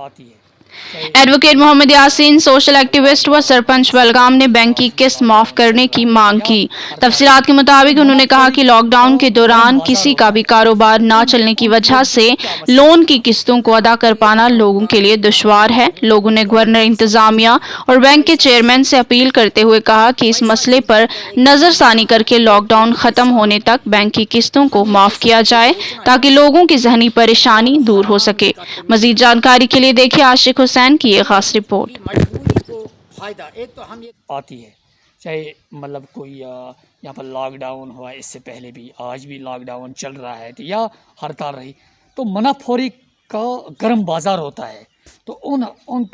आती है। Advocate Mohammad Yasin social activist व सरपंच बलगाम ने बैंक की किस्त माफ करने की मांग की। तफसीलात के मुताबिक उन्होंने कहा कि लॉकडाउन के दौरान किसी का भी कारोबार न चलने की वजह से लोन की किस्तों को अदा कर पाना लोगों के लिए दुश्वार है। लोगों ने गवर्नर, इंतजामिया और बैंक के चेयरमैन से अपील करते हुए कहा कि इस मसले पर नजरसानी करके लॉकडाउन खत्म होने तक बैंक की किस्तों को माफ किया जाए ताकि लोगों की जहनी परेशानी दूर हो सके। मजीद जानकारी के लिए देखिए आशिक हुसैन की ये खास रिपोर्ट। मजबूरी को फायदा एक तो हम ये आती है, चाहे मतलब कोई यहाँ पर लॉकडाउन हुआ, इससे पहले भी आज भी लॉकडाउन चल रहा है तो या हड़ताल रही तो मुनाफोरी का गर्म बाजार होता है। तो उन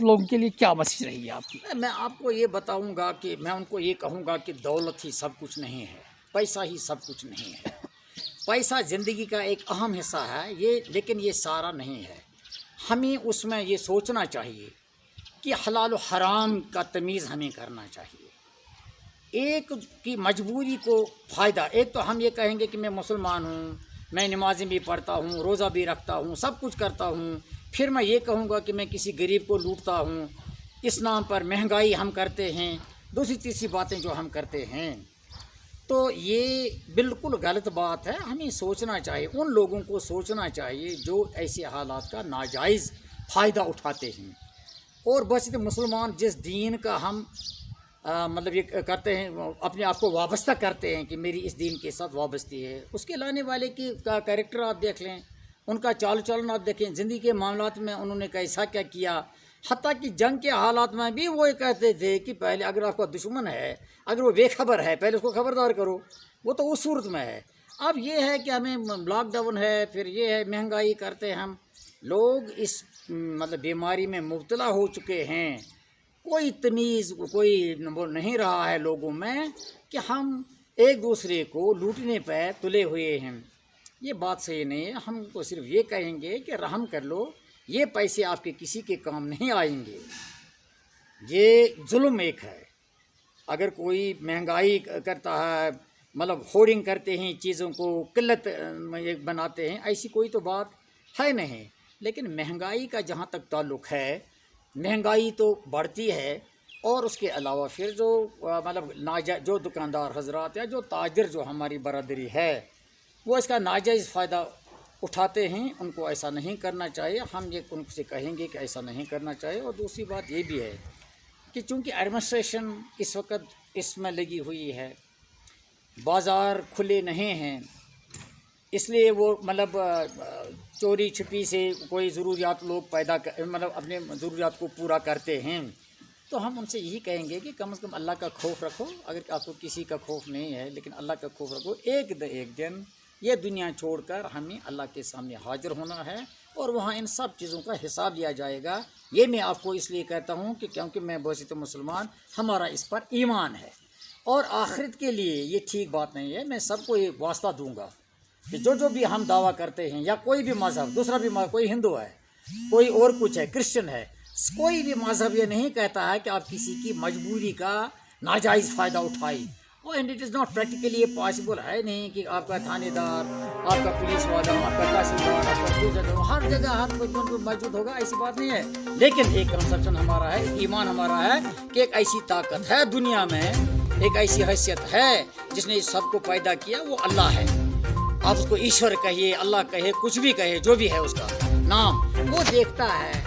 लोगों के लिए क्या मैसेज रही है आपकी? मैं आपको ये बताऊंगा कि मैं उनको ये कहूँगा कि दौलत ही सब कुछ नहीं है, पैसा ही सब कुछ नहीं है। पैसा ज़िंदगी का एक अहम हिस्सा है ये, लेकिन ये सारा नहीं है। हमें उसमें ये सोचना चाहिए कि हलाल और हराम का तमीज़ हमें करना चाहिए। एक की मजबूरी को फ़ायदा, एक तो हम ये कहेंगे कि मैं मुसलमान हूँ, मैं नमाज़ें भी पढ़ता हूँ, रोज़ा भी रखता हूँ, सब कुछ करता हूँ, फिर मैं ये कहूँगा कि मैं किसी गरीब को लूटता हूँ। इस नाम पर महंगाई हम करते हैं, दूसरी तीसरी बातें जो हम करते हैं, तो ये बिल्कुल गलत बात है। हमें सोचना चाहिए, उन लोगों को सोचना चाहिए जो ऐसे हालात का नाजायज़ फ़ायदा उठाते हैं। और बस मुसलमान जिस दीन का हम मतलब ये करते हैं, अपने आप को वाबस्ता करते हैं कि मेरी इस दीन के साथ वाबस्ती है, उसके लाने वाले की का कैरेक्टर आप देख लें, उनका चाल चलन आप देखें, ज़िंदगी के मामलात में उन्होंने कैसा क्या किया। हत्ता कि जंग के हालात में भी वो कहते थे कि पहले अगर आपका दुश्मन है, अगर वो बेखबर है, पहले उसको खबरदार करो। वो तो उस सूरत में है। अब ये है कि हमें लॉकडाउन है, फिर ये है महंगाई करते हैं हम लोग, इस मतलब बीमारी में मुब्तला हो चुके हैं। कोई तमीज़ कोई वो नहीं रहा है लोगों में कि हम एक दूसरे को लूटने पर तुले हुए हैं। ये बात सही नहीं है। हम तो सिर्फ ये कहेंगे कि रहम कर लो, ये पैसे आपके किसी के काम नहीं आएंगे। ये जुल्म एक है। अगर कोई महंगाई करता है, मतलब होर्डिंग करते हैं, चीज़ों को किल्लत बनाते हैं, ऐसी कोई तो बात है नहीं। लेकिन महंगाई का जहाँ तक ताल्लुक़ है, महंगाई तो बढ़ती है, और उसके अलावा फिर जो मतलब जो दुकानदार हजरात या जो ताजर जो हमारी बरादरी है, वो इसका नाजायज़ फ़ायदा उठाते हैं। उनको ऐसा नहीं करना चाहिए। हम ये उनसे कहेंगे कि ऐसा नहीं करना चाहिए। और दूसरी बात ये भी है कि चूँकि एडमिनिस्ट्रेशन इस वक्त इसमें लगी हुई है, बाज़ार खुले नहीं हैं, इसलिए वो मतलब चोरी छिपी से कोई ज़रूरियात लोग पैदा मतलब अपने ज़रूरियात को पूरा करते हैं। तो हम उनसे यही कहेंगे कि कम से कम अल्लाह का खौफ रखो। अगर आपको किसी का खौफ नहीं है, लेकिन अल्लाह का खौफ रखो। एक दिन ये दुनिया छोड़कर हमें अल्लाह के सामने हाजिर होना है, और वहाँ इन सब चीज़ों का हिसाब लिया जाएगा। ये मैं आपको इसलिए कहता हूँ कि क्योंकि मैं बहुत मुसलमान, हमारा इस पर ईमान है, और आखिरत के लिए ये ठीक बात नहीं है। मैं सबको ये वास्ता दूँगा कि जो भी हम दावा करते हैं, या कोई भी मज़हब, दूसरा भी मज़हब, कोई हिंदू है, कोई और कुछ है, क्रिश्चियन है, कोई भी मज़हब ये नहीं कहता है कि आप किसी की मजबूरी का नाजायज़ फ़ायदा उठाई। And it is not practically ये पॉसिबल है नहीं कि आपका थानेदार, आपका पुलिस वाला, आपका तहसीलदार, आपका हर जगह हर कोई मौजूद होगा, ऐसी बात नहीं है। लेकिन एक कंसेप्शन हमारा है, ईमान हमारा है कि एक ऐसी ताकत है दुनिया में, एक ऐसी हैसियत है जिसने इस सबको पैदा किया, वो अल्लाह है। आप उसको ईश्वर कहिए, अल्लाह कहे, कुछ भी कहे, जो भी है उसका नाम, वो देखता है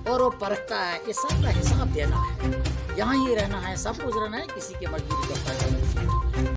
और वो परखता है। ये सब का हिसाब देना है, यहाँ ही रहना है, सब कुछ रहना है, किसी के मजबूरी का फायदा नहीं।